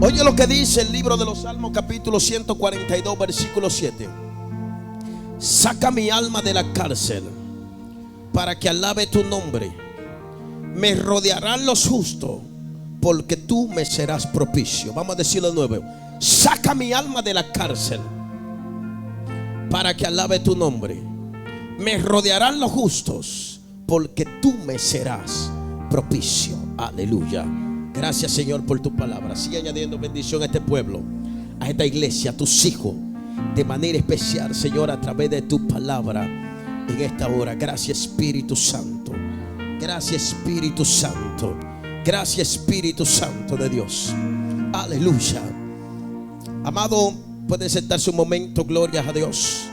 Oye lo que dice el libro de los Salmos, capítulo 142, versículo 7. Saca mi alma de la cárcel para que alabe tu nombre. Me rodearán los justos, porque tú me serás propicio. Vamos a decirlo de nuevo. Saca mi alma de la cárcel para que alabe tu nombre. Me rodearán los justos, porque tú me serás propicio. Aleluya. Gracias, Señor, por tu palabra. Sigue añadiendo bendición a este pueblo, a esta iglesia, a tus hijos, de manera especial, Señor, a través de tu palabra en esta hora. Gracias, Espíritu Santo. Gracias, Espíritu Santo. Gracias, Espíritu Santo de Dios. Aleluya. Amado, puede sentarse un momento. Gloria a Dios.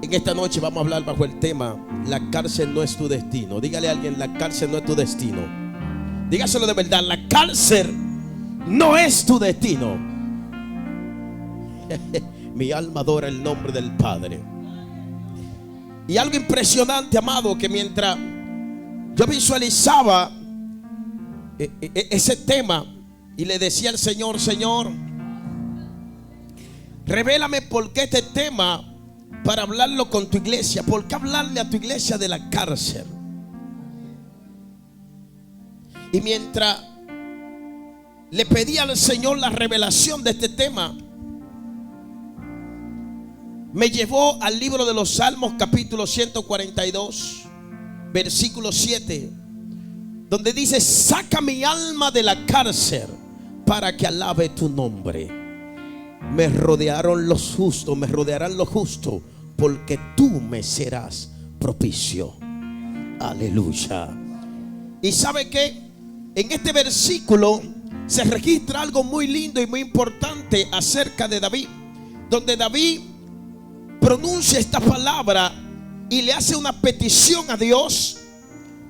En esta noche vamos a hablar bajo el tema: la cárcel no es tu destino. Dígale a alguien: la cárcel no es tu destino. Dígaselo de verdad: la cárcel no es tu destino. Mi alma adora el nombre del Padre. Y algo impresionante, amado, que mientras yo visualizaba ese tema y le decía al Señor: Señor, revélame por qué este tema, para hablarlo con tu iglesia. ¿Por qué hablarle a tu iglesia de la cárcel? Y mientras le pedía al Señor la revelación de este tema, me llevó al libro de los Salmos, capítulo 142, versículo 7, donde dice: saca mi alma de la cárcel para que alabe tu nombre. Me rodearon los justos, me rodearán los justos, porque tú me serás propicio. Aleluya. ¿Y sabe qué? En este versículo se registra algo muy lindo y muy importante acerca de David, donde David pronuncia esta palabra y le hace una petición a Dios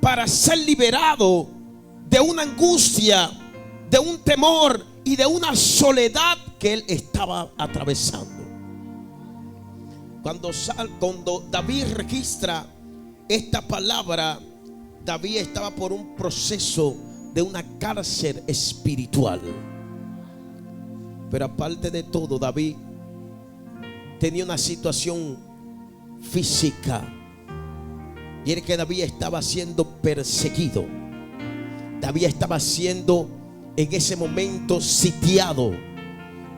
para ser liberado de una angustia, de un temor y de una soledad que él estaba atravesando. Cuando David registra esta palabra, David estaba por un proceso de una cárcel espiritual. Pero aparte de todo, David tenía una situación física, y era que David estaba siendo perseguido. David estaba siendo en ese momento sitiado.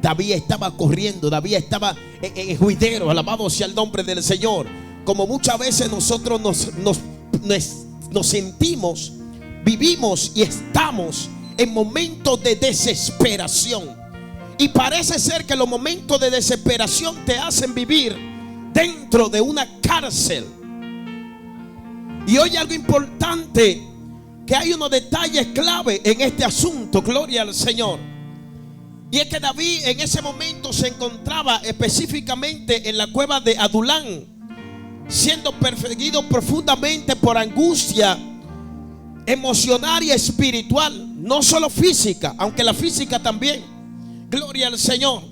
David estaba corriendo. David estaba en juidero. Alabado sea el nombre del Señor. Como muchas veces nosotros nos sentimos, vivimos y estamos en momentos de desesperación. Y parece ser que los momentos de desesperación te hacen vivir dentro de una cárcel. Y hoy algo importante, que hay unos detalles clave en este asunto. Gloria al Señor. Y es que David en ese momento se encontraba específicamente en la cueva de Adulán, siendo perseguido profundamente por angustia emocional y espiritual, no solo física, aunque la física también. Gloria al Señor.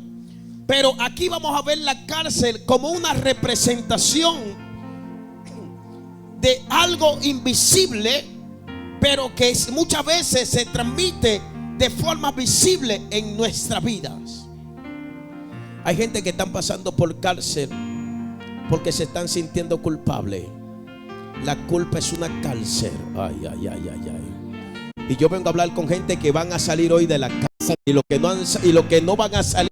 Pero aquí vamos a ver la cárcel como una representación de algo invisible, pero que muchas veces se transmite de forma visible en nuestras vidas. Hay gente que están pasando por cárcel porque se están sintiendo culpables. La culpa es una cárcel. Ay, ay, ay, ay, ay. Y yo vengo a hablar con gente que van a salir hoy de la cárcel, y los que no van a salir,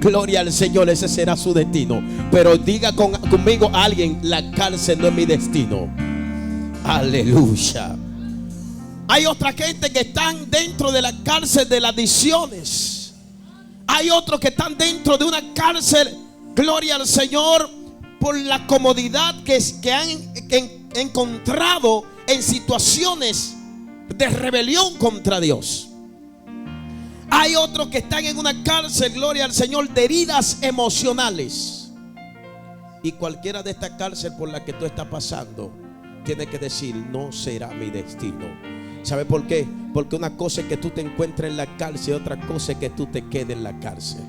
gloria al Señor, ese será su destino. Pero diga conmigo alguien: la cárcel no es mi destino. Aleluya. Hay otra gente que están dentro de la cárcel de las adicciones. Hay otros que están dentro de una cárcel, gloria al Señor, por la comodidad que han encontrado en situaciones de rebelión contra Dios. Hay otros que están en una cárcel, gloria al Señor, de heridas emocionales. Y cualquiera de estas cárceles por la que tú estás pasando, tiene que decir: no será mi destino. ¿Sabe por qué? Porque una cosa es que tú te encuentres en la cárcel, y otra cosa es que tú te quedes en la cárcel.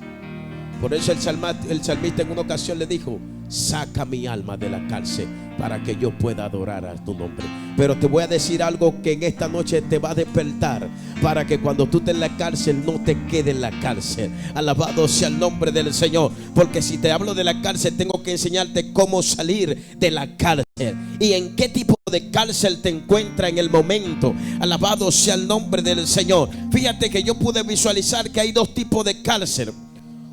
Por eso el salmista en una ocasión le dijo: saca mi alma de la cárcel para que yo pueda adorar a tu nombre. Pero te voy a decir algo que en esta noche te va a despertar, para que cuando tú estés en la cárcel no te quedes en la cárcel. Alabado sea el nombre del Señor. Porque si te hablo de la cárcel, tengo que enseñarte cómo salir de la cárcel y en qué tipo de cárcel te encuentras en el momento. Alabado sea el nombre del Señor. Fíjate que yo pude visualizar que hay dos tipos de cárcel.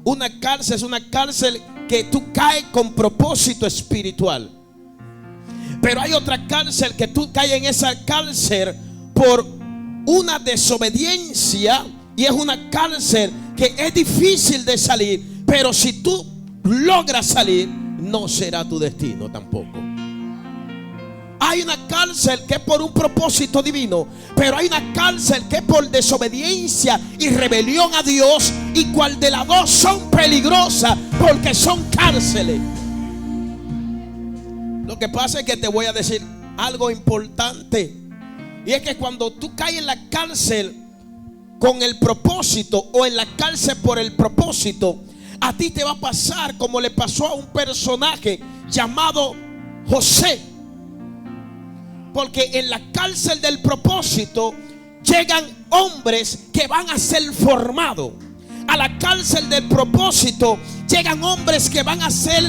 Una cárcel es una cárcel que tú caes con propósito espiritual. Pero hay otra cárcel que tú caes en esa cárcel por una desobediencia, y es una cárcel que es difícil de salir. Pero si tú logras salir, no será tu destino tampoco. Hay una cárcel que es por un propósito divino, pero hay una cárcel que es por desobediencia y rebelión a Dios. Y cual de las dos son peligrosas, porque son cárceles. Lo que pasa es que te voy a decir algo importante, y es que cuando tú caes en la cárcel con el propósito, o en la cárcel por el propósito, a ti te va a pasar como le pasó a un personaje llamado José. Porque en la cárcel del propósito llegan hombres que van a ser formados. A la cárcel del propósito llegan hombres que van a ser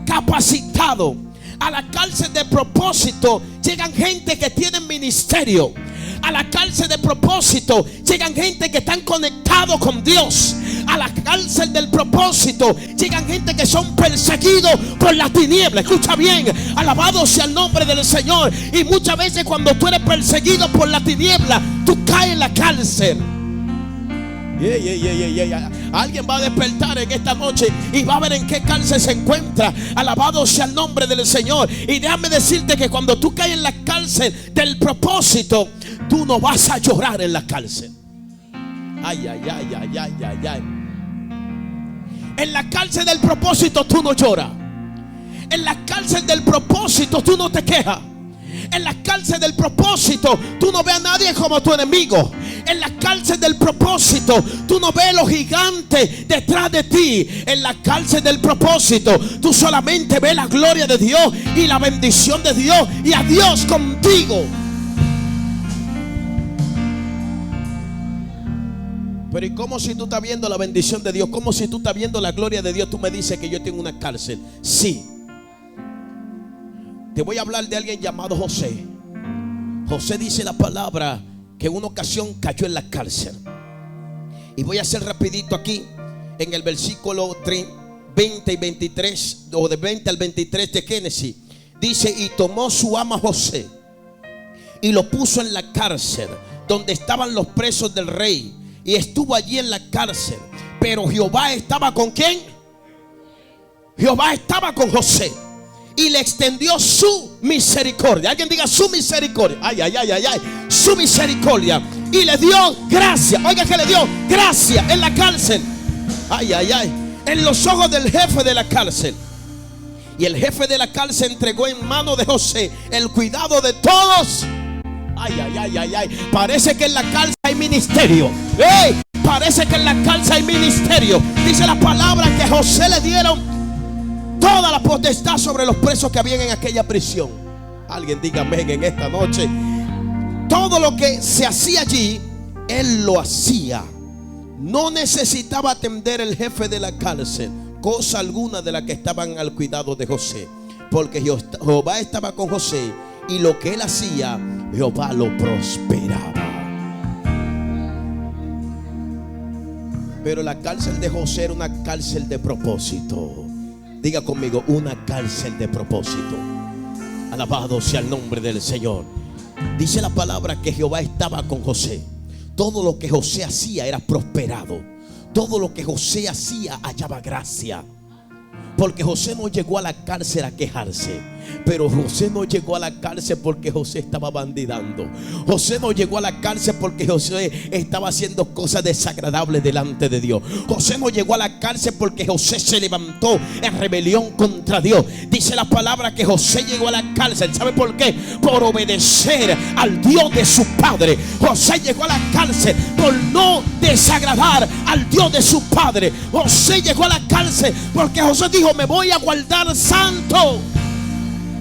capacitados. A la cárcel de propósito llegan gente que tienen ministerio. A la cárcel de propósito llegan gente que están conectados con Dios. A la cárcel del propósito llegan gente que son perseguidos por las tinieblas. Escucha bien, alabado sea el nombre del Señor. Y muchas veces cuando tú eres perseguido por la tiniebla, tú caes en la cárcel. Alguien va a despertar en esta noche y va a ver en qué cárcel se encuentra. Alabado sea el nombre del Señor. Y déjame decirte que cuando tú caes en la cárcel del propósito, tú no vas a llorar en la cárcel. Ay. En la cárcel del propósito tú no lloras. En la cárcel del propósito tú no te quejas. En la cárcel del propósito tú no ves a nadie como tu enemigo. En la cárcel del propósito tú no ves los gigantes detrás de ti. En la cárcel del propósito tú solamente ves la gloria de Dios y la bendición de Dios y a Dios contigo. Pero ¿y cómo si tú estás viendo la bendición de Dios? ¿Cómo si tú estás viendo la gloria de Dios? Tú me dices que yo tengo una cárcel. Sí. Te voy a hablar de alguien llamado José. José dice la palabra que en una ocasión cayó en la cárcel. Y voy a hacer rapidito aquí en el versículo 20 y 23, o de 20 al 23 de Génesis. Dice: y tomó su ama José y lo puso en la cárcel donde estaban los presos del rey, y estuvo allí en la cárcel. Pero Jehová estaba ¿con quién? Jehová estaba con José y le extendió su misericordia. Alguien diga su misericordia. Ay. Su misericordia. Y le dio gracia. Oiga, que le dio gracia en la cárcel. Ay. En los ojos del jefe de la cárcel. Y el jefe de la cárcel entregó en mano de José el cuidado de todos. Ay. Parece que en la cárcel hay ministerio. Parece que en la cárcel hay ministerio. Dice la palabra que a José le dieron toda la potestad sobre los presos que habían en aquella prisión. Alguien diga amén en esta noche. Todo lo que se hacía allí, él lo hacía. No necesitaba atender el jefe de la cárcel cosa alguna de la que estaban al cuidado de José, porque Jehová estaba con José, y lo que él hacía, Jehová lo prosperaba. Pero la cárcel de José era una cárcel de propósito. Diga conmigo, una cárcel de propósito. Alabado sea el nombre del Señor. Dice la palabra que Jehová estaba con José. Todo lo que José hacía era prosperado. Todo lo que José hacía hallaba gracia. Porque José no llegó a la cárcel a quejarse. Pero José no llegó a la cárcel porque José estaba bandidando. José no llegó a la cárcel porque José estaba haciendo cosas desagradables delante de Dios. José no llegó a la cárcel porque José se levantó en rebelión contra Dios. Dice la palabra que José llegó a la cárcel. ¿Sabe por qué? Por obedecer al Dios de su padre. José llegó a la cárcel por no desagradar al Dios de su padre. José llegó a la cárcel porque José dijo: me voy a guardar santo,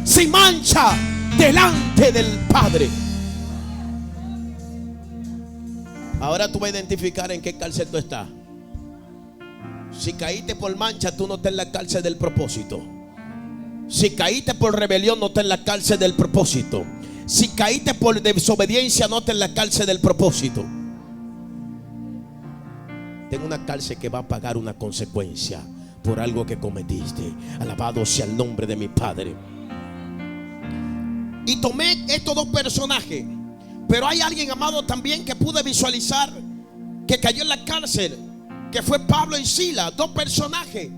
sin mancha, delante del Padre. Ahora tú vas a identificar en qué cárcel tú estás. Si caíste por mancha, tú no estás en la cárcel del propósito. Si caíste por rebelión, no estás en la cárcel del propósito. Si caíste por desobediencia, no estás en la cárcel del propósito. Tengo una cárcel que va a pagar una consecuencia por algo que cometiste. Alabado sea el nombre de mi Padre. Y tomé estos dos personajes, pero hay alguien, amado, también que pude visualizar que cayó en la cárcel, que fue Pablo y Silas, dos personajes.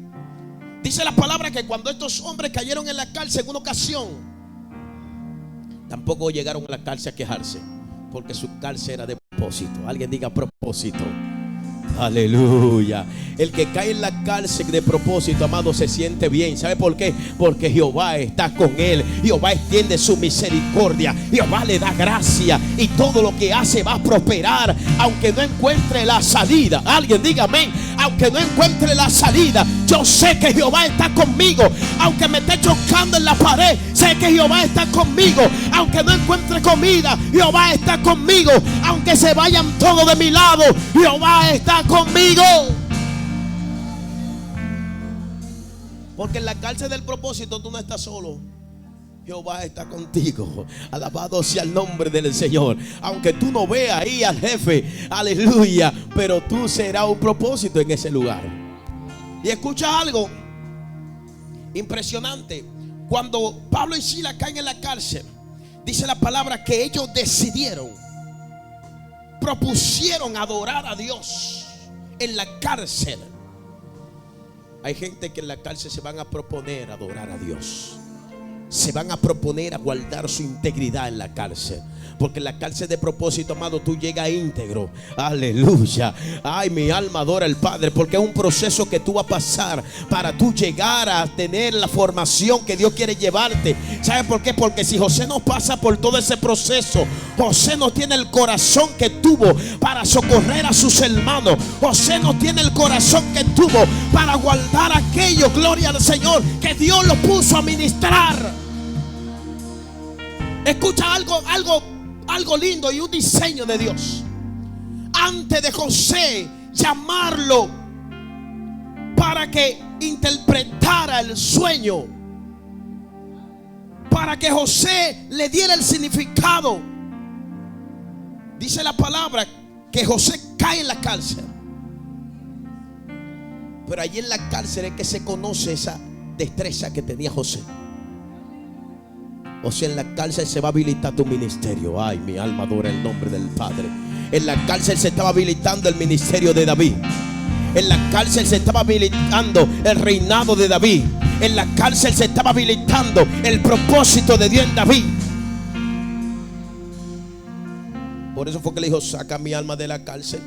Dice la palabra que cuando estos hombres cayeron en la cárcel en una ocasión, tampoco llegaron a la cárcel a quejarse, porque su cárcel era de propósito. Alguien diga propósito. Aleluya. El que cae en la cárcel de propósito, amado, se siente bien. ¿Sabe por qué? Porque Jehová está con él. Jehová extiende su misericordia. Jehová le da gracia. Y todo lo que hace va a prosperar, aunque no encuentre la salida. Alguien diga amén. Aunque no encuentre la salida, yo sé que Jehová está conmigo. Aunque me esté chocando en la pared, sé que Jehová está conmigo. Aunque no encuentre comida, Jehová está conmigo. Aunque se vayan todos de mi lado, Jehová está conmigo. Porque en la cárcel del propósito tú no estás solo. Jehová está contigo. Alabado sea el nombre del Señor. Aunque tú no veas ahí al jefe, aleluya, pero tú serás un propósito en ese lugar. Y escucha algo impresionante. Cuando Pablo y Silas caen en la cárcel, dice la palabra que ellos decidieron, propusieron adorar a Dios en la cárcel. Hay gente que en la cárcel se van a proponer adorar a Dios. Se van a proponer a guardar su integridad en la cárcel. Porque en la cárcel de propósito, amado, tú llegas íntegro. Aleluya. Ay, mi alma adora al Padre. Porque es un proceso que tú vas a pasar para tú llegar a tener la formación que Dios quiere llevarte. ¿Sabe por qué? Porque si José no pasa por todo ese proceso, José no tiene el corazón que tuvo para socorrer a sus hermanos. José no tiene el corazón que tuvo para guardar aquello, gloria al Señor, que Dios lo puso a ministrar. Escucha algo lindo y un diseño de Dios. Antes de José llamarlo para que interpretara el sueño, para que José le diera el significado, dice la palabra que José cae en la cárcel. Pero allí en la cárcel es que se conoce esa destreza que tenía José. O sea, en la cárcel se va a habilitar tu ministerio. Ay, mi alma adora el nombre del Padre. En la cárcel se estaba habilitando el ministerio de David. En la cárcel se estaba habilitando el reinado de David. En la cárcel se estaba habilitando el propósito de Dios en David. Por eso fue que le dijo: saca mi alma de la cárcel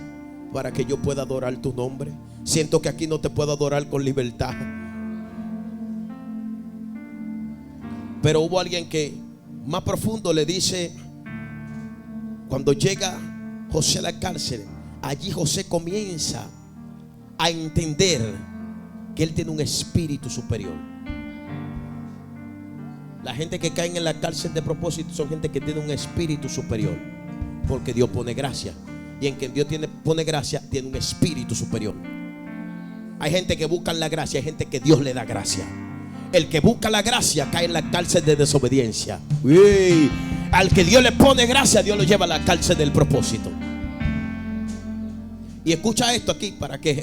para que yo pueda adorar tu nombre. Siento que aquí no te puedo adorar con libertad. Pero hubo alguien que más profundo le dice, cuando llega José a la cárcel, allí José comienza a entender que él tiene un espíritu superior. La gente que cae en la cárcel de propósito son gente que tiene un espíritu superior, porque Dios pone gracia, y en quien Dios pone gracia tiene un espíritu superior. Hay gente que busca la gracia, hay gente que Dios le da gracia. El que busca la gracia cae en la cárcel de desobediencia. Uy. Al que Dios le pone gracia, Dios lo lleva a la cárcel del propósito. Y escucha esto aquí para que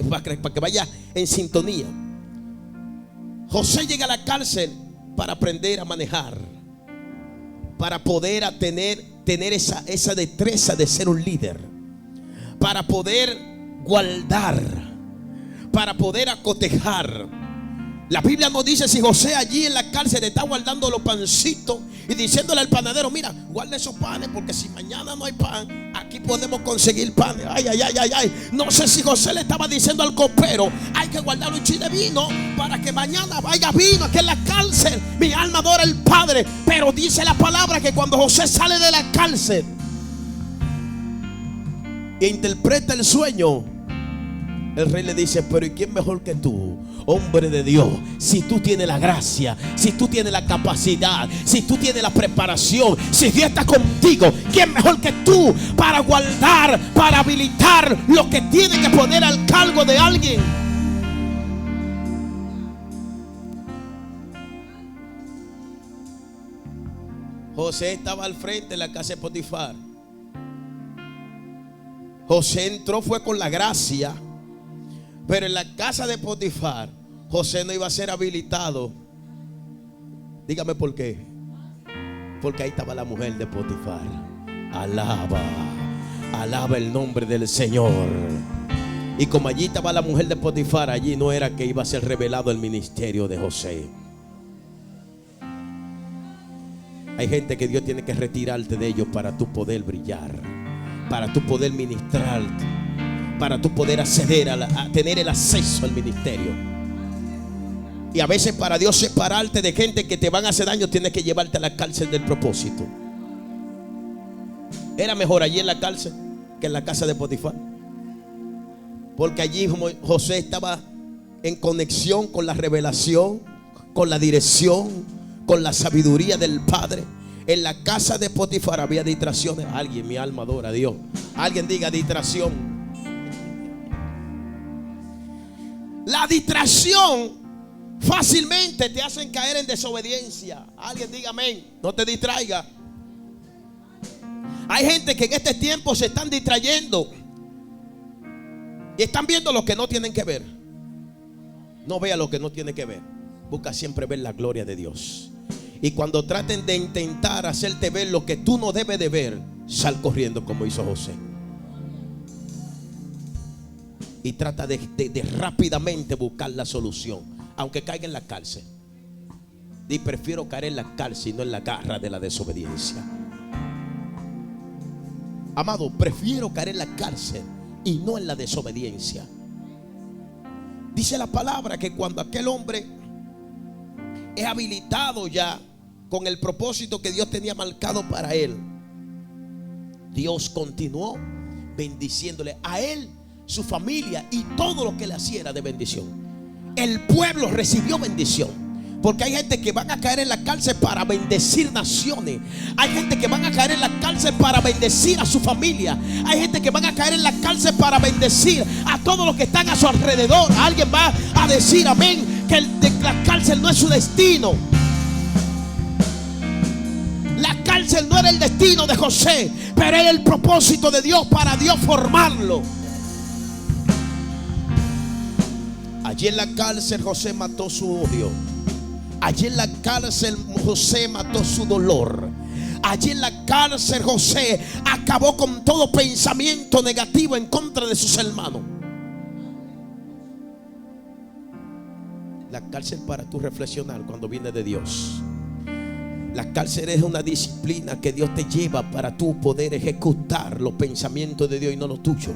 vaya en sintonía. José llega a la cárcel para aprender a manejar, para poder tener esa destreza de ser un líder, para poder guardar, para poder acotejar. La Biblia nos dice si José allí en la cárcel está guardando los pancitos y diciéndole al panadero: mira, guarda esos panes, porque si mañana no hay pan, aquí podemos conseguir pan. Ay, ay, ay, ay, ay. No sé si José le estaba diciendo al copero: hay que guardar un chin de vino para que mañana vaya vino aquí en la cárcel. Mi alma adora al Padre. Pero dice la palabra que cuando José sale de la cárcel e interpreta el sueño, el rey le dice: pero ¿y quién mejor que tú, hombre de Dios? Si tú tienes la gracia, si tú tienes la capacidad, si tú tienes la preparación, si Dios está contigo, ¿quién mejor que tú para guardar, para habilitar lo que tiene que poner al cargo de alguien? José estaba al frente de la casa de Potifar. José entró, fue con la gracia. Pero en la casa de Potifar, José no iba a ser habilitado. Dígame por qué. Porque ahí estaba la mujer de Potifar. Alaba, alaba el nombre del Señor. Y como allí estaba la mujer de Potifar, allí no era que iba a ser revelado el ministerio de José. Hay gente que Dios tiene que retirarte de ellos para tú poder brillar, para tú poder ministrarte, para tú poder acceder a tener el acceso al ministerio. Y a veces para Dios separarte de gente que te van a hacer daño, tienes que llevarte a la cárcel del propósito. Era mejor allí en la cárcel que en la casa de Potifar, porque allí José estaba en conexión con la revelación, con la dirección, con la sabiduría del Padre. En la casa de Potifar había distracciones. Alguien, mi alma adora a Dios. Alguien diga distracción. La distracción fácilmente te hacen caer en desobediencia. Alguien diga amén. No te distraiga. Hay gente que en este tiempo se están distrayendo y están viendo lo que no tienen que ver. No vea lo que no tiene que ver. Busca siempre ver la gloria de Dios. Y cuando traten de intentar hacerte ver lo que tú no debes de ver, sal corriendo como hizo José. Y trata de rápidamente buscar la solución, aunque caiga en la cárcel. Y prefiero caer en la cárcel y no en la garra de la desobediencia. Amado, prefiero caer en la cárcel y no en la desobediencia. Dice la palabra que cuando aquel hombre es habilitado ya con el propósito que Dios tenía marcado para él, Dios continuó bendiciéndole a él, su familia, y todo lo que le hacía era de bendición. El pueblo recibió bendición. Porque hay gente que van a caer en la cárcel para bendecir naciones. Hay gente que van a caer en la cárcel para bendecir a su familia. Hay gente que van a caer en la cárcel para bendecir a todos los que están a su alrededor. Alguien va a decir amén, que la cárcel no es su destino. La cárcel no era el destino de José, pero era el propósito de Dios para Dios formarlo. Allí en la cárcel José mató su odio. Allí en la cárcel José mató su dolor. Allí en la cárcel José acabó con todo pensamiento negativo en contra de sus hermanos. La cárcel para tú reflexionar cuando viene de Dios. La cárcel es una disciplina que Dios te lleva para tú poder ejecutar los pensamientos de Dios y no los tuyos.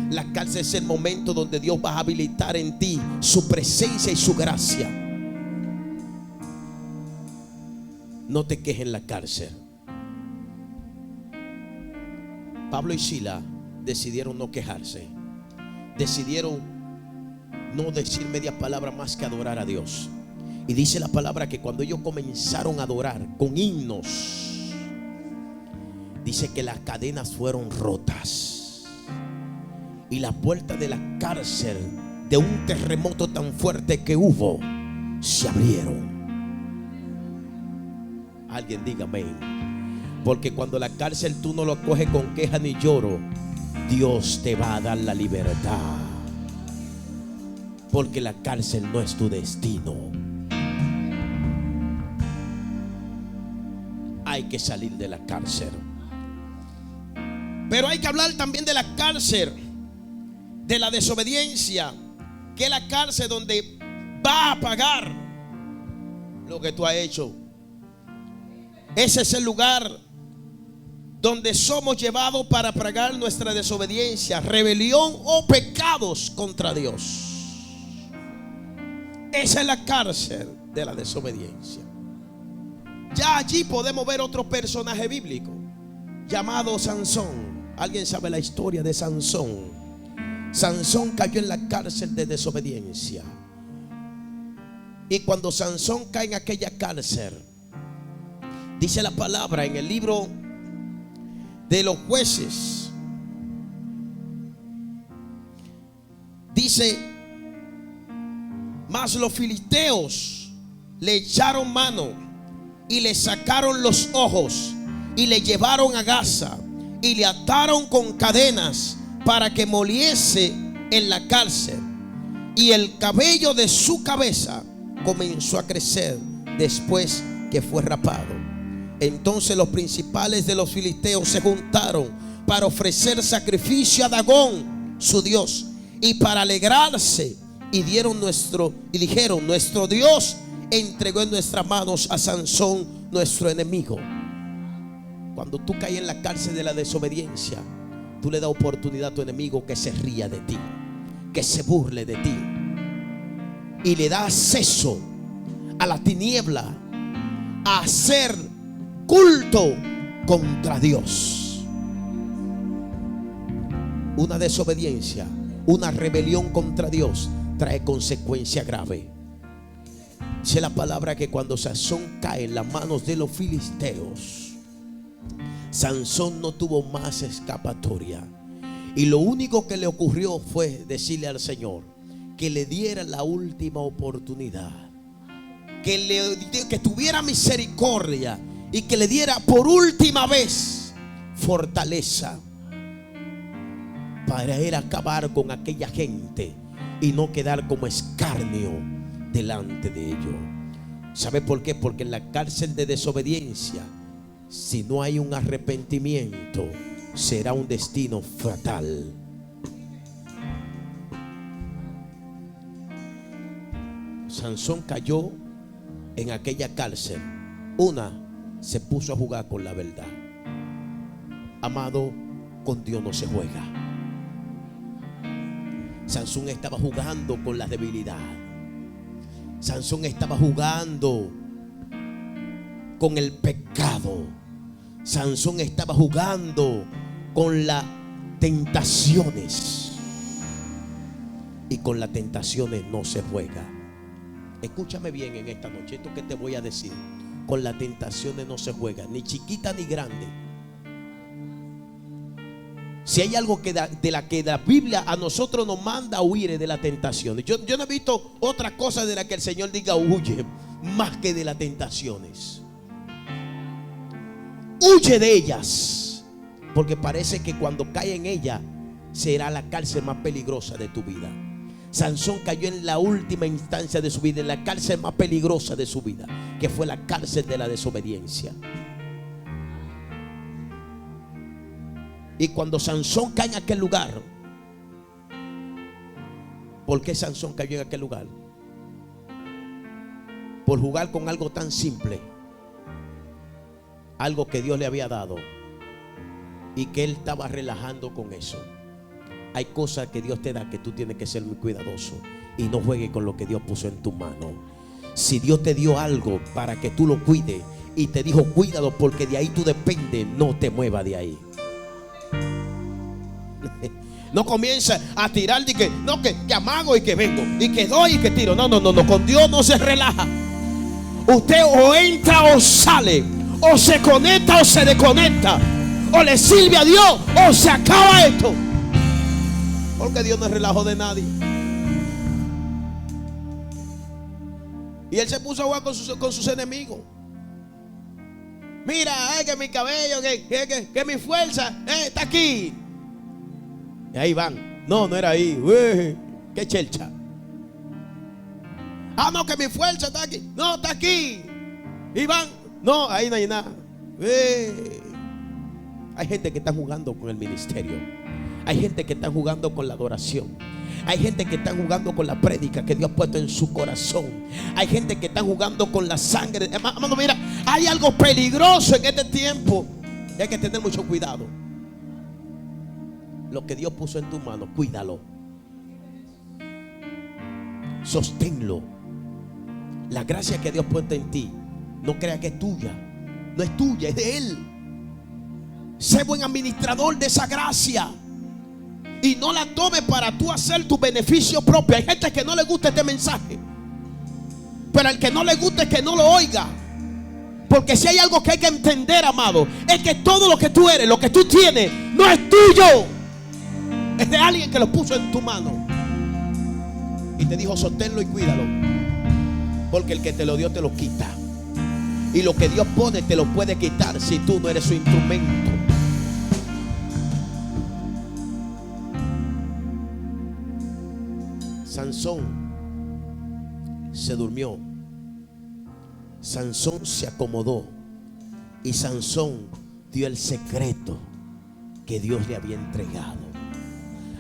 La cárcel es el momento donde Dios va a habilitar en ti su presencia y su gracia. No te quejes en la cárcel. Pablo y Sila decidieron no quejarse. Decidieron no decir media palabra más que adorar a Dios. Y dice la palabra que cuando ellos comenzaron a adorar con himnos, dice que las cadenas fueron rotas y las puertas de la cárcel, de un terremoto tan fuerte que hubo, se abrieron. Alguien diga amén. Porque cuando la cárcel tú no lo coges con queja ni lloro, Dios te va a dar la libertad. Porque la cárcel no es tu destino. Hay que salir de la cárcel. Pero hay que hablar también de la cárcel de la desobediencia, que es la cárcel donde va a pagar lo que tú has hecho. Ese es el lugar donde somos llevados para pagar nuestra desobediencia, rebelión o pecados contra Dios. Esa es la cárcel de la desobediencia. Ya allí podemos ver otro personaje bíblico llamado Sansón. ¿Alguien sabe la historia de Sansón? Sansón cayó en la cárcel de desobediencia. Y cuando Sansón cae en aquella cárcel, dice la palabra en el libro de los Jueces, dice: mas los filisteos le echaron mano y le sacaron los ojos y le llevaron a Gaza y le ataron con cadenas para que moliese en la cárcel, y el cabello de su cabeza comenzó a crecer después que fue rapado. Entonces los principales de los filisteos se juntaron para ofrecer sacrificio a Dagón, su dios, y para alegrarse, y dijeron: nuestro Dios entregó en nuestras manos a Sansón, nuestro enemigo. Cuando tú caes en la cárcel de la desobediencia, tú le das oportunidad a tu enemigo que se ría de ti, que se burle de ti, y le da acceso a la tiniebla, a hacer culto contra Dios. Una desobediencia, una rebelión contra Dios trae consecuencia grave. Dice la palabra que cuando Sansón cae en las manos de los filisteos, Sansón no tuvo más escapatoria, y lo único que le ocurrió fue decirle al Señor que le diera la última oportunidad, que tuviera misericordia y que le diera por última vez fortaleza para él acabar con aquella gente y no quedar como escarnio delante de ellos. ¿Sabe por qué? Porque en la cárcel de desobediencia, si no hay un arrepentimiento, será un destino fatal. Sansón cayó en aquella cárcel. Se puso a jugar con la verdad. Amado, con Dios no se juega. Sansón estaba jugando con la debilidad. Sansón estaba jugando con el pecado. Sansón estaba jugando con las tentaciones. Y con las tentaciones no se juega. Escúchame bien en esta noche, esto que te voy a decir. Con las tentaciones no se juega, ni chiquita ni grande. Si hay algo de la que la Biblia a nosotros nos manda a huir, de las tentaciones. Yo no he visto otra cosa de la que el Señor diga huye, más que de las tentaciones. Huye de ellas, porque parece que cuando cae en ella será la cárcel más peligrosa de tu vida. Sansón cayó en la última instancia de su vida, en la cárcel más peligrosa de su vida, que fue la cárcel de la desobediencia. Y cuando Sansón cae en aquel lugar, ¿por qué Sansón cayó en aquel lugar? Por jugar con algo tan simple, algo que Dios le había dado, y que él estaba relajando con eso. Hay cosas que Dios te da que tú tienes que ser muy cuidadoso y no juegues con lo que Dios puso en tu mano. Si Dios te dio algo para que tú lo cuides y te dijo cuídalo porque de ahí tú dependes, no te muevas de ahí. No comienza a tirar de que no, que amago y que vengo y que doy y que tiro. No, con Dios no se relaja. Usted o entra o sale, o se conecta o se desconecta, o le sirve a Dios o se acaba esto. Porque Dios no es relajo de nadie. Y él se puso a jugar con sus enemigos. Mira, que mi cabello, que mi fuerza está aquí. Y ahí van. No era ahí. Uy, qué chelcha. No, que mi fuerza está aquí. No, está aquí. Y van. No, ahí no hay nada. Hay gente que está jugando con el ministerio. Hay gente que está jugando con la adoración. Hay gente que está jugando con la prédica que Dios ha puesto en su corazón. Hay gente que está jugando con la sangre. Hermano, mira, hay algo peligroso en este tiempo y hay que tener mucho cuidado. Lo que Dios puso en tu mano, cuídalo, sosténlo. La gracia que Dios puso en ti, no crea que es tuya. No es tuya, es de Él. Sé buen administrador de esa gracia y no la tome para tú hacer tu beneficio propio. Hay gente que no le gusta este mensaje, pero al que no le gusta es que no lo oiga. Porque si hay algo que hay que entender, amado, es que todo lo que tú eres, lo que tú tienes, no es tuyo. Es de alguien que lo puso en tu mano y te dijo: sosténlo y cuídalo, porque el que te lo dio te lo quita. Y lo que Dios pone te lo puede quitar si tú no eres su instrumento. Sansón se durmió. Sansón se acomodó. Y Sansón dio el secreto que Dios le había entregado.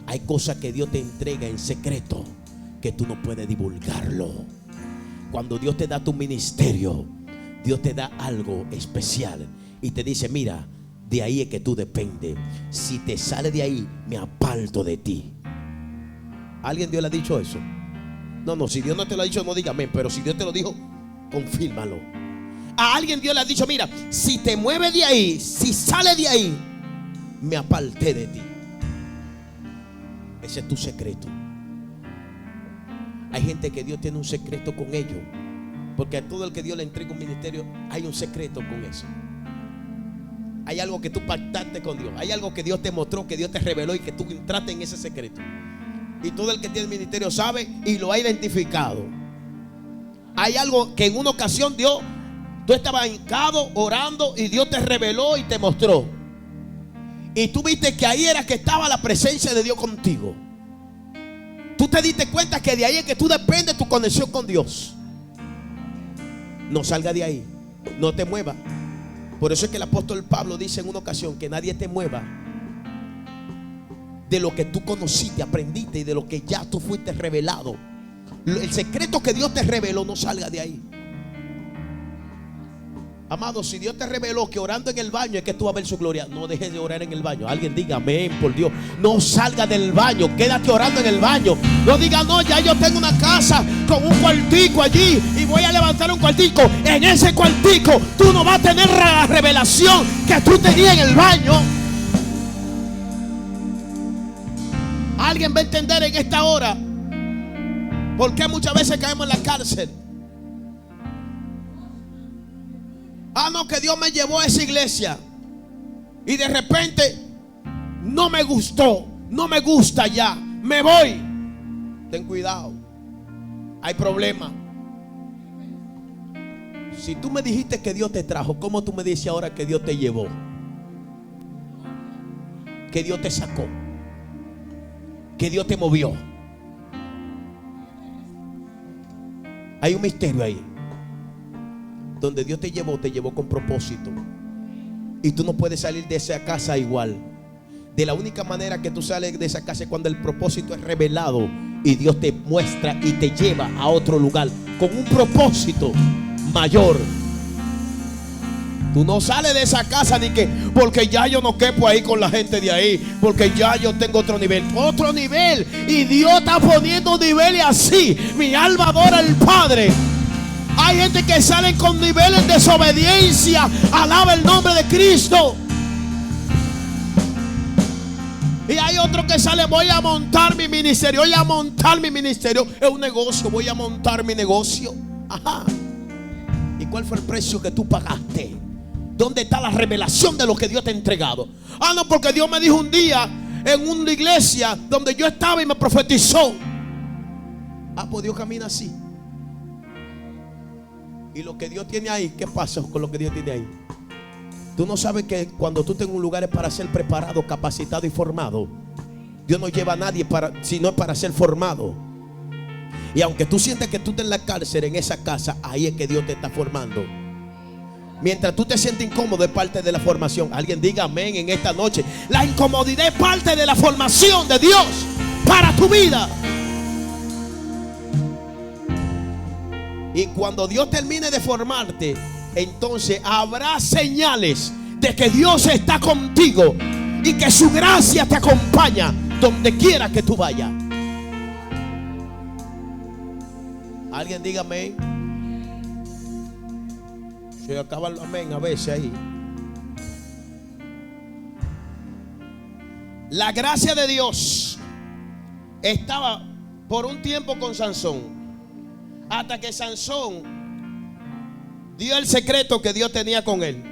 Hay cosas que Dios te entrega en secreto que tú no puedes divulgarlo. Cuando Dios te da tu ministerio, Dios te da algo especial y te dice: mira, de ahí es que tú dependes. Si te sale de ahí, me aparto de ti. ¿Alguien Dios le ha dicho eso? No, si Dios no te lo ha dicho, no diga amén. Pero si Dios te lo dijo, confírmalo. A alguien Dios le ha dicho: mira, si te mueves de ahí, si sale de ahí, me aparté de ti. Ese es tu secreto. Hay gente que Dios tiene un secreto con ellos, porque a todo el que Dios le entrega un ministerio hay un secreto con eso. Hay algo que tú pactaste con Dios. Hay algo que Dios te mostró, que Dios te reveló y que tú entraste en ese secreto. Y todo el que tiene el ministerio sabe y lo ha identificado. Hay algo que en una ocasión Dios, tú estabas hincado orando y Dios te reveló y te mostró. Y tú viste que ahí era que estaba la presencia de Dios contigo. Tú te diste cuenta que de ahí es que tú dependes de tu conexión con Dios. No salga de ahí, no te muevas. Por eso es que el apóstol Pablo dice en una ocasión que nadie te mueva de lo que tú conociste, aprendiste y de lo que ya tú fuiste revelado. El secreto que Dios te reveló, no salga de ahí. Amado, si Dios te reveló que orando en el baño es que tú vas a ver su gloria, no dejes de orar en el baño. Alguien diga amén, por Dios. No salga del baño, quédate orando en el baño. No diga: no, ya yo tengo una casa con un cuartico allí y voy a levantar un cuartico. En ese cuartico tú no vas a tener la revelación que tú tenías en el baño. Alguien va a entender en esta hora por qué muchas veces caemos en la cárcel. No, que Dios me llevó a esa iglesia y de repente no me gustó, no me gusta ya, me voy. Ten cuidado, hay problema. Si tú me dijiste que Dios te trajo, ¿cómo tú me dices ahora que Dios te llevó? Que Dios te sacó, que Dios te movió. Hay un misterio ahí. Donde Dios te llevó con propósito. Y tú no puedes salir de esa casa igual. De la única manera que tú sales de esa casa es cuando el propósito es revelado y Dios te muestra y te lleva a otro lugar con un propósito mayor. Tú no sales de esa casa ni que porque ya yo no quepo ahí con la gente de ahí, porque ya yo tengo otro nivel. Otro nivel. Y Dios está poniendo niveles así. Mi alma adora al Padre. Hay gente que salen con niveles de desobediencia. Alaba el nombre de Cristo. Y hay otro que sale: voy a montar mi ministerio. Voy a montar mi ministerio. Es un negocio. Voy a montar mi negocio. Ajá. ¿Y cuál fue el precio que tú pagaste? ¿Dónde está la revelación de lo que Dios te ha entregado? No, porque Dios me dijo un día en una iglesia donde yo estaba y me profetizó. Pues Dios camina así. Y lo que Dios tiene ahí, ¿qué pasa con lo que Dios tiene ahí? Tú no sabes que cuando tú tengas un lugar es para ser preparado, capacitado y formado. Dios no lleva a nadie sino para ser formado. Y aunque tú sientes que tú estás en la cárcel, en esa casa, ahí es que Dios te está formando. Mientras tú te sientes incómodo, es parte de la formación. Alguien diga amén en esta noche. La incomodidad es parte de la formación de Dios para tu vida. Y cuando Dios termine de formarte, entonces habrá señales de que Dios está contigo y que su gracia te acompaña donde quiera que tú vayas. Alguien diga amén. Se acaba el amén a veces ahí. La gracia de Dios estaba por un tiempo con Sansón, hasta que Sansón dio el secreto que Dios tenía con él.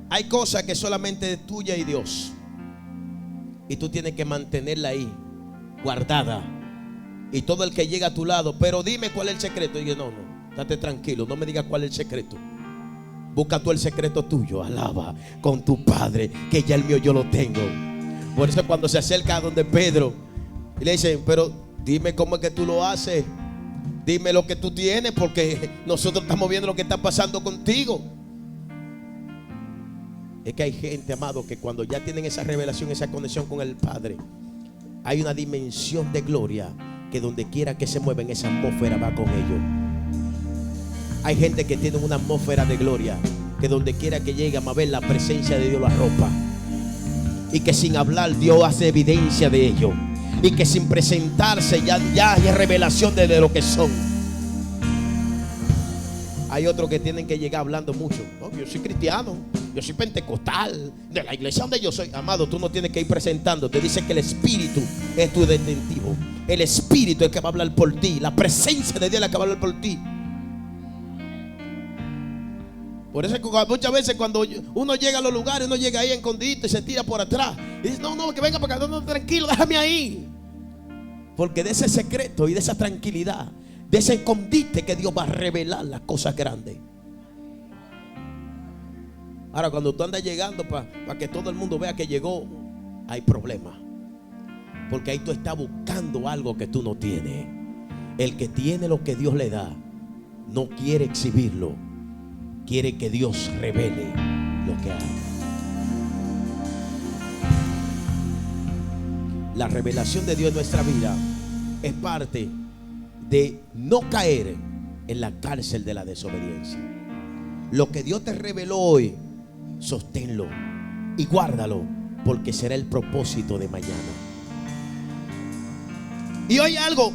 Hay cosas que solamente es tuya y Dios, y tú tienes que mantenerla ahí, guardada. Y todo el que llega a tu lado, pero dime cuál es el secreto. Y yo, no, estate tranquilo, no me digas cuál es el secreto. Busca tú el secreto tuyo, alaba con tu Padre, que ya el mío yo lo tengo. Por eso cuando se acerca a donde Pedro y le dicen, pero dime cómo es que tú lo haces, dime lo que tú tienes, porque nosotros estamos viendo lo que está pasando contigo. Es que hay gente, amado, que cuando ya tienen esa revelación, esa conexión con el Padre, hay una dimensión de gloria que donde quiera que se mueven, esa atmósfera va con ellos. Hay gente que tiene una atmósfera de gloria que donde quiera que llegan a ver, la presencia de Dios la arropa, y que sin hablar Dios hace evidencia de ello, y que sin presentarse ya hay revelación de lo que son. Hay otros que tienen que llegar hablando mucho. Oh, yo soy cristiano, yo soy pentecostal, de la iglesia donde yo soy. Amado, tú no tienes que ir presentando. Te dice que el Espíritu es tu detectivo. El Espíritu es el que va a hablar por ti. La presencia de Dios es la que va a hablar por ti. Por eso es que muchas veces cuando uno llega a los lugares, uno llega ahí escondido y se tira por atrás y dice, no, que venga para acá, no, tranquilo, déjame ahí. Porque de ese secreto y de esa tranquilidad, de ese escondite, que Dios va a revelar las cosas grandes. Ahora, cuando tú andas llegando para que todo el mundo vea que llegó, hay problemas. Porque ahí tú estás buscando algo que tú no tienes. El que tiene lo que Dios le da no quiere exhibirlo, quiere que Dios revele lo que hay. La revelación de Dios en nuestra vida es parte de no caer en la cárcel de la desobediencia. Lo que Dios te reveló hoy, sosténlo y guárdalo, porque será el propósito de mañana. Y oye algo,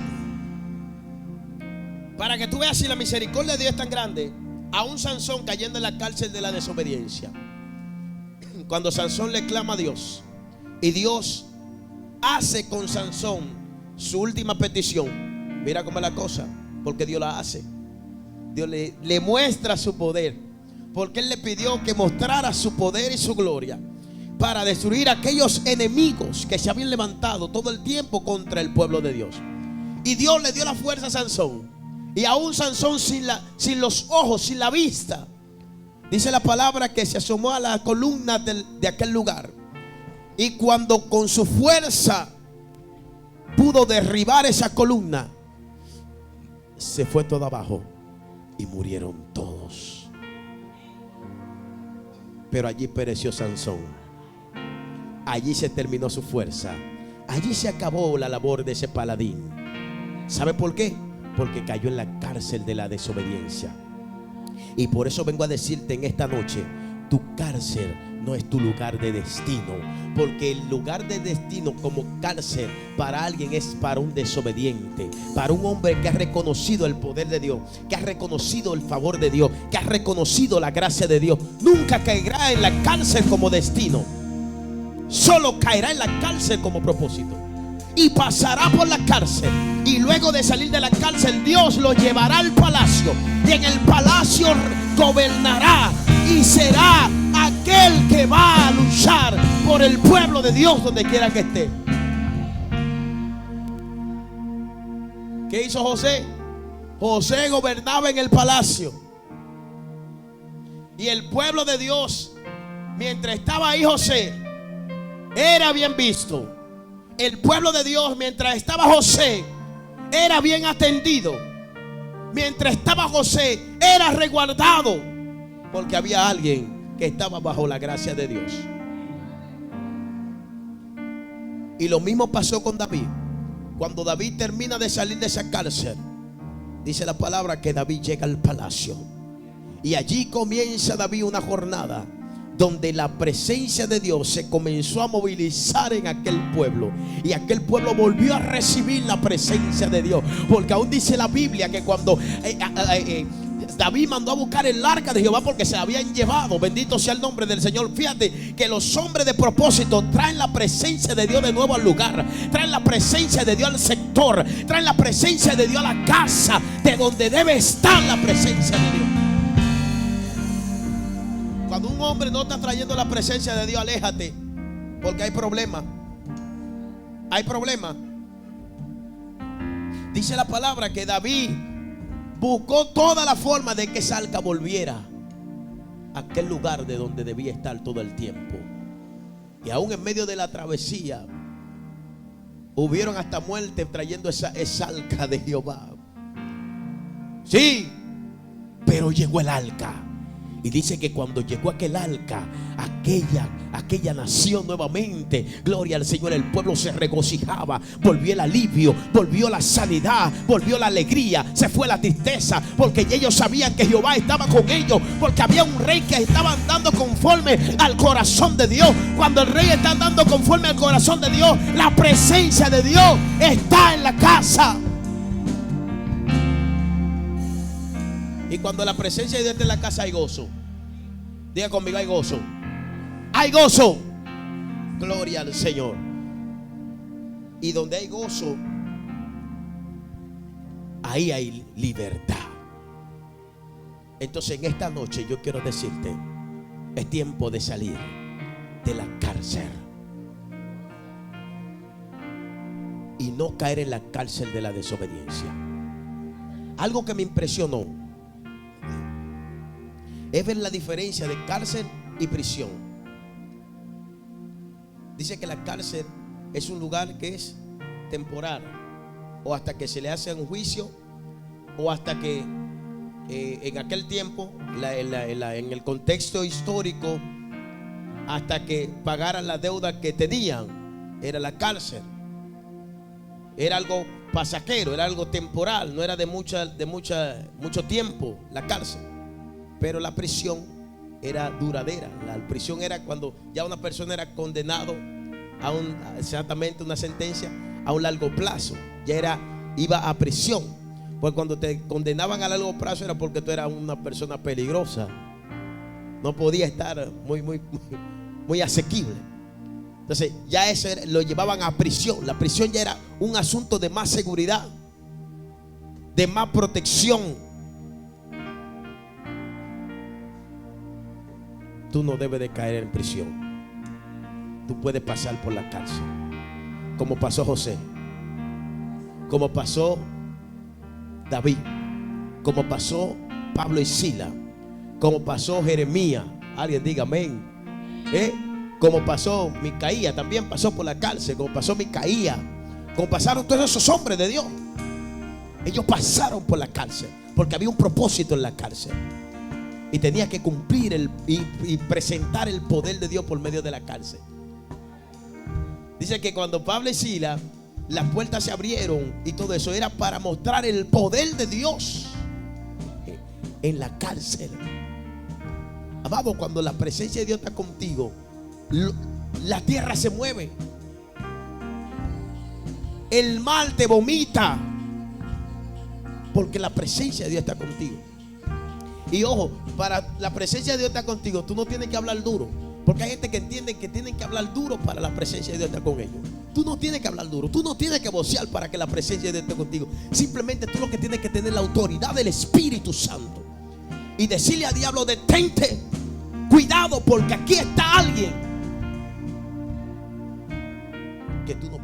para que tú veas si la misericordia de Dios es tan grande. Aún Sansón cayendo en la cárcel de la desobediencia, cuando Sansón le clama a Dios y Dios hace con Sansón su última petición, mira cómo es la cosa, porque Dios la hace. Dios le muestra su poder, porque Él le pidió que mostrara su poder y su gloria para destruir a aquellos enemigos que se habían levantado todo el tiempo contra el pueblo de Dios. Y Dios le dio la fuerza a Sansón. Y aún Sansón sin los ojos, sin la vista, dice la palabra que se asomó a la columna de aquel lugar. Y cuando con su fuerza pudo derribar esa columna, se fue todo abajo y murieron todos. Pero allí pereció Sansón. Allí se terminó su fuerza. Allí se acabó la labor de ese paladín. ¿Sabe por qué? Porque cayó en la cárcel de la desobediencia. Y por eso vengo a decirte en esta noche, tu cárcel no es tu lugar de destino. Porque el lugar de destino como cárcel para alguien es para un desobediente, para un hombre que ha reconocido el poder de Dios, que ha reconocido el favor de Dios, que ha reconocido la gracia de Dios. Nunca caerá en la cárcel como destino, solo caerá en la cárcel como propósito. Y pasará por la cárcel, y luego de salir de la cárcel, Dios lo llevará al palacio, y en el palacio gobernará y será aquel que va a luchar por el pueblo de Dios donde quiera que esté. ¿Qué hizo José? José gobernaba en el palacio, y el pueblo de Dios, mientras estaba ahí José, era bien visto. El pueblo de Dios, mientras estaba José, era bien atendido. Mientras estaba José, era resguardado, porque había alguien que estaba bajo la gracia de Dios. Y lo mismo pasó con David. Cuando David termina de salir de esa cárcel, Dice la palabra que David llega al palacio. Y allí comienza David una jornada donde la presencia de Dios se comenzó a movilizar en aquel pueblo. Y aquel pueblo volvió a recibir la presencia de Dios. Porque aún dice la Biblia que cuando David mandó a buscar el arca de Jehová, porque se la habían llevado, bendito sea el nombre del Señor. Fíjate que los hombres de propósito traen la presencia de Dios de nuevo al lugar, traen la presencia de Dios al sector, traen la presencia de Dios a la casa de donde debe estar la presencia de Dios. Cuando un hombre no está trayendo la presencia de Dios, aléjate, porque hay problema. Hay problema. Dice la palabra que David buscó toda la forma de que esa arca volviera a aquel lugar de donde debía estar todo el tiempo. Y aún en medio de la travesía hubieron hasta muerte trayendo esa arca de Jehová. Sí, pero llegó el arca. Y dice que cuando llegó aquel arca, aquella nación nuevamente, gloria al Señor, el pueblo se regocijaba. Volvió el alivio, volvió la sanidad, volvió la alegría, se fue la tristeza, porque ellos sabían que Jehová estaba con ellos, porque había un rey que estaba andando conforme al corazón de Dios. Cuando el rey está andando conforme al corazón de Dios, la presencia de Dios está en la casa. Y cuando la presencia de Dios está en la casa, hay gozo. Diga conmigo, hay gozo. Hay gozo. Gloria al Señor. Y donde hay gozo, ahí hay libertad. Entonces en esta noche yo quiero decirte, es tiempo de salir de la cárcel y no caer en la cárcel de la desobediencia. Algo que me impresionó es ver la diferencia de cárcel y prisión. Dice que la cárcel es un lugar que es temporal, o hasta que se le hace un juicio, o hasta que en aquel tiempo, en el contexto histórico, hasta que pagaran la deuda que tenían, era la cárcel. Era algo pasajero, era algo temporal, no era de mucho tiempo la cárcel. Pero la prisión era duradera. La prisión era cuando ya una persona era condenado a exactamente una sentencia a un largo plazo. Ya iba a prisión. Pues cuando te condenaban a largo plazo era porque tú eras una persona peligrosa. No podía estar muy asequible. Entonces ya eso lo llevaban a prisión. La prisión ya era un asunto de más seguridad, de más protección. Tú no debes de caer en prisión. Tú puedes pasar por la cárcel, como pasó José, como pasó David, como pasó Pablo y Sila, como pasó Jeremías. Alguien diga amén. Como pasó Micaía, también pasó por la cárcel. Como pasó Micaía, como pasaron todos esos hombres de Dios. Ellos pasaron por la cárcel porque había un propósito en la cárcel. Y tenía que cumplir y presentar el poder de Dios por medio de la cárcel. Dice que cuando Pablo y Sila, las puertas se abrieron y todo eso era para mostrar el poder de Dios en la cárcel. Amado, cuando la presencia de Dios está contigo, la tierra se mueve. El mal te vomita, porque la presencia de Dios está contigo. Y ojo, para la presencia de Dios estar contigo, tú no tienes que hablar duro. Porque hay gente que entiende que tienen que hablar duro para la presencia de Dios estar con ellos. Tú no tienes que hablar duro, tú no tienes que vocear para que la presencia de Dios esté contigo. Simplemente tú lo que tienes que tener la autoridad del Espíritu Santo y decirle al diablo: detente, cuidado, porque aquí está alguien que tú no